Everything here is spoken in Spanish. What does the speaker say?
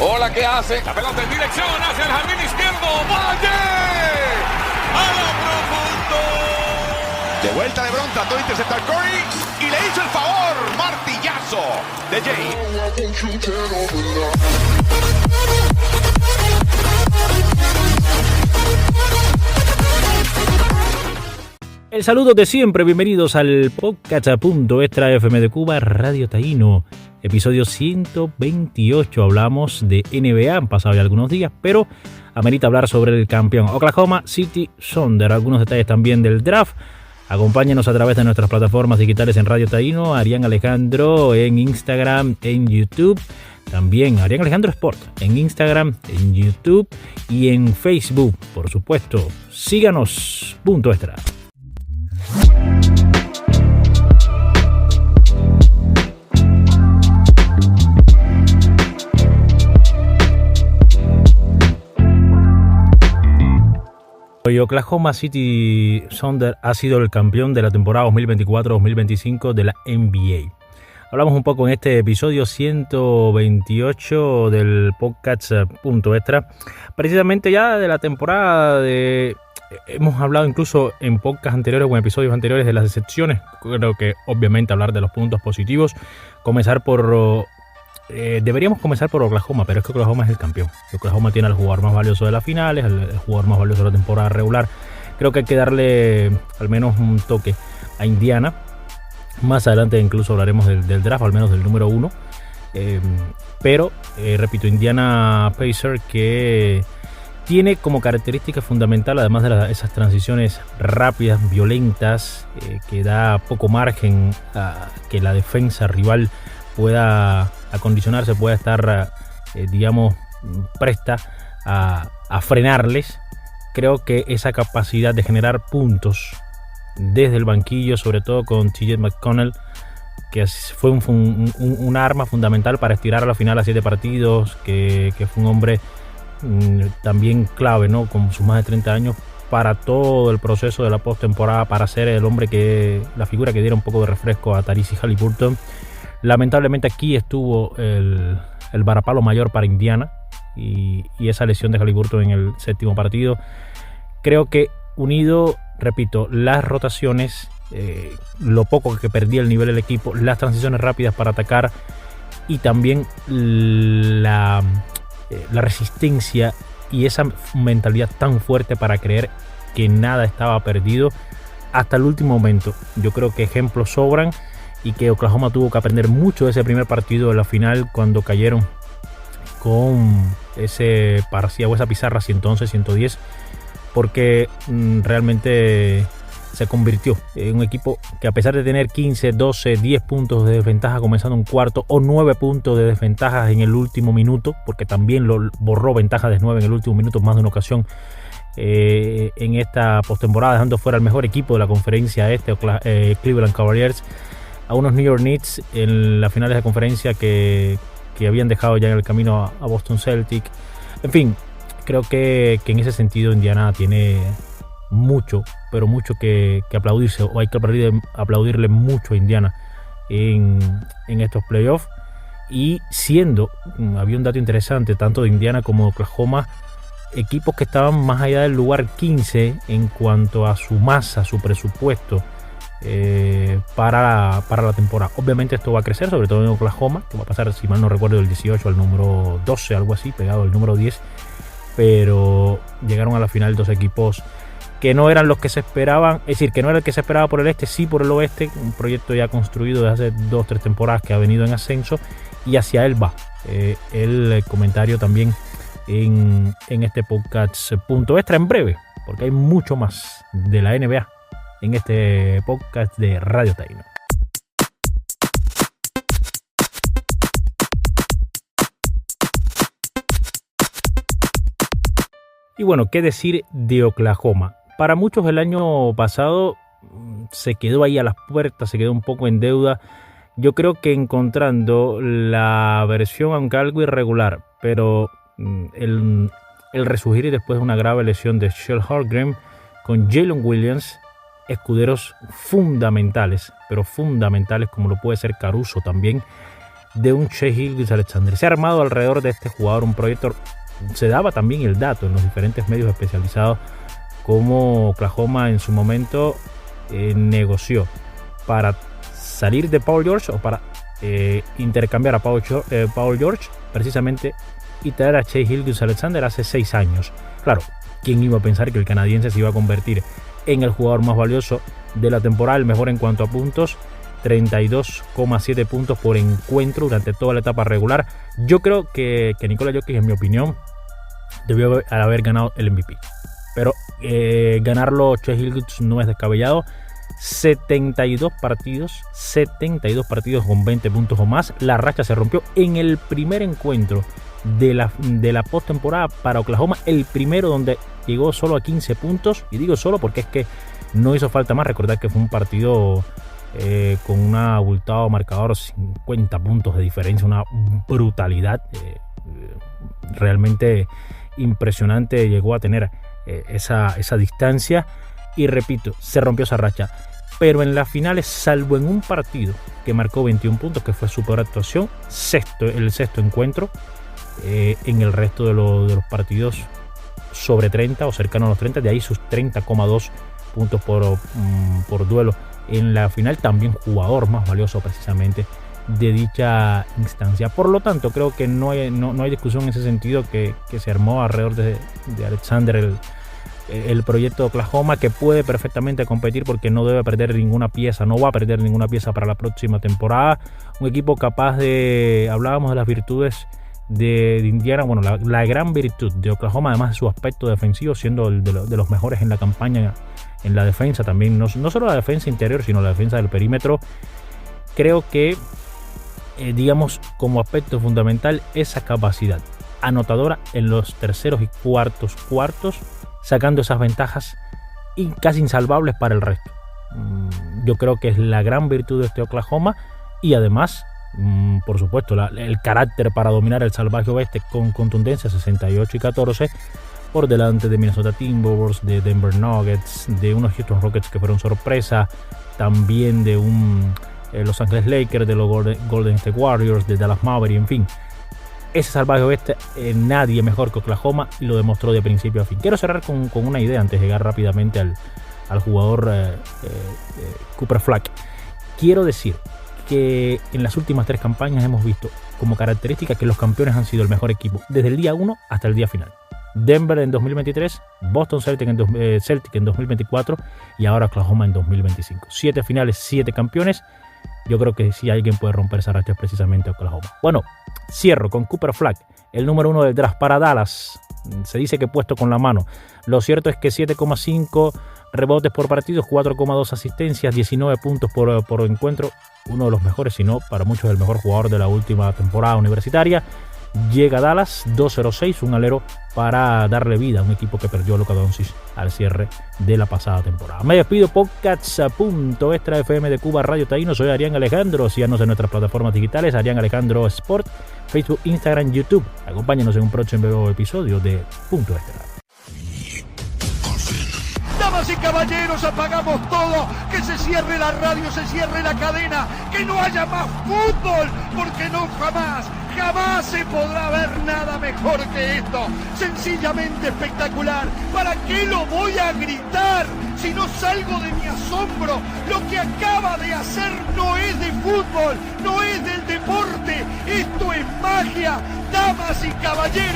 Hola, ¿qué hace? La pelota en dirección hacia el jardín izquierdo. ¡Valle! ¡A lo profundo! De vuelta LeBron, trató de interceptar Curry y le hizo el favor. Martillazo de Jay. El saludo de siempre, bienvenidos al podcast Punto Extra FM de Cuba, Radio Taíno, episodio 128. Hablamos de NBA, han pasado ya algunos días, pero amerita hablar sobre el campeón Oklahoma City Thunder, algunos detalles también del draft. Acompáñenos a través de nuestras plataformas digitales en Radio Taíno, Arián Alejandro en Instagram, en YouTube. También Arián Alejandro Sport en Instagram, en YouTube y en Facebook, por supuesto. Síganos, Punto Extra. Hoy Oklahoma City Thunder ha sido el campeón de la temporada 2024-2025 de la NBA. Hablamos un poco en este episodio 128 del podcast Punto Extra, precisamente ya de la temporada de... Hemos hablado incluso en podcasts anteriores o en episodios anteriores de las decepciones. Creo que obviamente hablar de los puntos positivos, deberíamos comenzar por Oklahoma, pero es que Oklahoma es el campeón. Oklahoma tiene al jugador más valioso de las finales, el jugador más valioso de la temporada regular. Creo que hay que darle al menos un toque a Indiana. Más adelante incluso hablaremos del draft, al menos del número 1. Pero, repito, Indiana Pacers que tiene como característica fundamental, además de esas transiciones rápidas, violentas, que da poco margen a que la defensa rival pueda acondicionarse, pueda estar, presta a frenarles. Creo que esa capacidad de generar puntos desde el banquillo, sobre todo con TJ McConnell, que fue un arma fundamental para estirar a la final a 7 partidos, que fue un hombre también clave, ¿no? Con sus más de 30 años para todo el proceso de la postemporada, para ser el hombre la figura que diera un poco de refresco a Tyrese Haliburton. Lamentablemente aquí estuvo el varapalo mayor para Indiana y esa lesión de Haliburton en el 7º partido. Creo que unido, repito, las rotaciones, lo poco que perdía el nivel del equipo, las transiciones rápidas para atacar y también la resistencia y esa mentalidad tan fuerte para creer que nada estaba perdido hasta el último momento. Yo creo que ejemplos sobran y que Oklahoma tuvo que aprender mucho de ese primer partido de la final cuando cayeron con ese parcial o esa pizarra 111-110, porque realmente se convirtió en un equipo que, a pesar de tener 15, 12, 10 puntos de desventaja comenzando un cuarto o 9 puntos de desventaja en el último minuto, porque también lo borró ventaja de 9 en el último minuto más de una ocasión en esta postemporada, dejando fuera al mejor equipo de la conferencia Cleveland Cavaliers, a unos New York Knicks en las finales de conferencia que habían dejado ya en el camino a Boston Celtic. En fin, creo que en ese sentido Indiana tiene mucho, pero mucho que aplaudirse, o hay que aplaudirle mucho a Indiana en estos playoffs. Y había un dato interesante, tanto de Indiana como de Oklahoma, equipos que estaban más allá del lugar 15 en cuanto a su masa, su presupuesto para la temporada. Obviamente esto va a crecer, sobre todo en Oklahoma, que va a pasar, si mal no recuerdo, del 18 al número 12, algo así, pegado al número 10, pero llegaron a la final dos equipos que no eran los que se esperaban, es decir, que no era el que se esperaba por el este, sí por el oeste, un proyecto ya construido desde hace 2-3 temporadas que ha venido en ascenso y hacia él va. El comentario también en este podcast Punto Extra en breve, porque hay mucho más de la NBA en este podcast de Radio Taíno. Y bueno, ¿qué decir de Oklahoma? Para muchos el año pasado se quedó ahí a las puertas, se quedó un poco en deuda. Yo creo que encontrando la versión, aunque algo irregular, pero el resurgir después de una grave lesión de Shell Hargreaves con Jalen Williams, escuderos fundamentales, pero fundamentales, como lo puede ser Caruso también, de un Shai Gilgeous-Alexander. Se ha armado alrededor de este jugador un proyecto. Se daba también el dato en los diferentes medios especializados como Oklahoma en su momento negoció para salir de Paul George o para intercambiar a Paul George precisamente y traer a Shai Gilgeous-Alexander hace 6 años. Claro, ¿quién iba a pensar que el canadiense se iba a convertir en el jugador más valioso de la temporada, el mejor en cuanto a puntos? 32,7 puntos por encuentro durante toda la etapa regular. Yo creo que Nikola Jokic, en mi opinión, debió haber ganado el MVP. Pero ganarlo Shai Gilgeous no es descabellado. 72 partidos con 20 puntos o más. La racha se rompió en el primer encuentro de la postemporada para Oklahoma. El primero donde llegó solo a 15 puntos. Y digo solo porque es que no hizo falta más. Recordad que fue un partido con un abultado marcador, 50 puntos de diferencia, una brutalidad realmente impresionante llegó a tener esa distancia, y repito, se rompió esa racha. Pero en las finales, salvo en un partido que marcó 21 puntos, que fue su peor actuación, el sexto encuentro, en el resto de los partidos sobre 30 o cercano a los 30, de ahí sus 30,2 puntos por duelo. En la final también jugador más valioso precisamente de dicha instancia. Por lo tanto, creo que no hay discusión en ese sentido, que se armó alrededor de Alexander el proyecto de Oklahoma, que puede perfectamente competir porque no debe perder ninguna pieza, no va a perder ninguna pieza para la próxima temporada. Un equipo capaz de, hablábamos de las virtudes de Indiana, bueno, la gran virtud de Oklahoma, además de su aspecto defensivo, siendo de los mejores en la campaña en la defensa también, no solo la defensa interior, sino la defensa del perímetro. Creo que digamos, como aspecto fundamental, esa capacidad anotadora en los terceros y cuartos, sacando esas ventajas casi insalvables para el resto. Yo creo que es la gran virtud de este Oklahoma, y además, por supuesto, el carácter para dominar el salvaje oeste con contundencia, 68-14, por delante de Minnesota Timberwolves, de Denver Nuggets, de unos Houston Rockets que fueron sorpresa, también de Los Angeles Lakers, de los Golden State Warriors, de Dallas Mavericks, en fin. Ese salvaje oeste, nadie mejor que Oklahoma, y lo demostró de principio a fin. Quiero cerrar con una idea antes de llegar rápidamente al jugador Cooper Flag. Quiero decir que en las últimas 3 campañas hemos visto como característica que los campeones han sido el mejor equipo desde el día 1 hasta el día final. Denver en 2023, Boston Celtic en 2024 y ahora Oklahoma en 2025. 7 finales, 7 campeones. Yo creo que si alguien puede romper esa racha es precisamente Oklahoma. Bueno, cierro con Cooper Flag, el número 1 del draft para Dallas. Se dice que puesto con la mano. Lo cierto es que 7,5 rebotes por partido, 4,2 asistencias, 19 puntos por encuentro. Uno de los mejores, si no para muchos el mejor jugador de la última temporada universitaria. Llega a Dallas, 2-0-6, un alero para darle vida a un equipo que perdió a Luka Doncic al cierre de la pasada temporada. Me despido, Podcasts.extra FM de Cuba Radio Taíno. Soy Arián Alejandro. Síganos en nuestras plataformas digitales, Arián Alejandro Sport, Facebook, Instagram, YouTube. Acompáñenos en un próximo episodio de Punto Extra. Damas y caballeros, apagamos todo, que se cierre la radio, se cierre la cadena, que no haya más fútbol, porque no jamás se podrá ver nada mejor que esto. Sencillamente espectacular. ¿Para qué lo voy a gritar si no salgo de mi asombro? Lo que acaba de hacer no es de fútbol, no es del deporte, esto es magia. Damas y caballeros.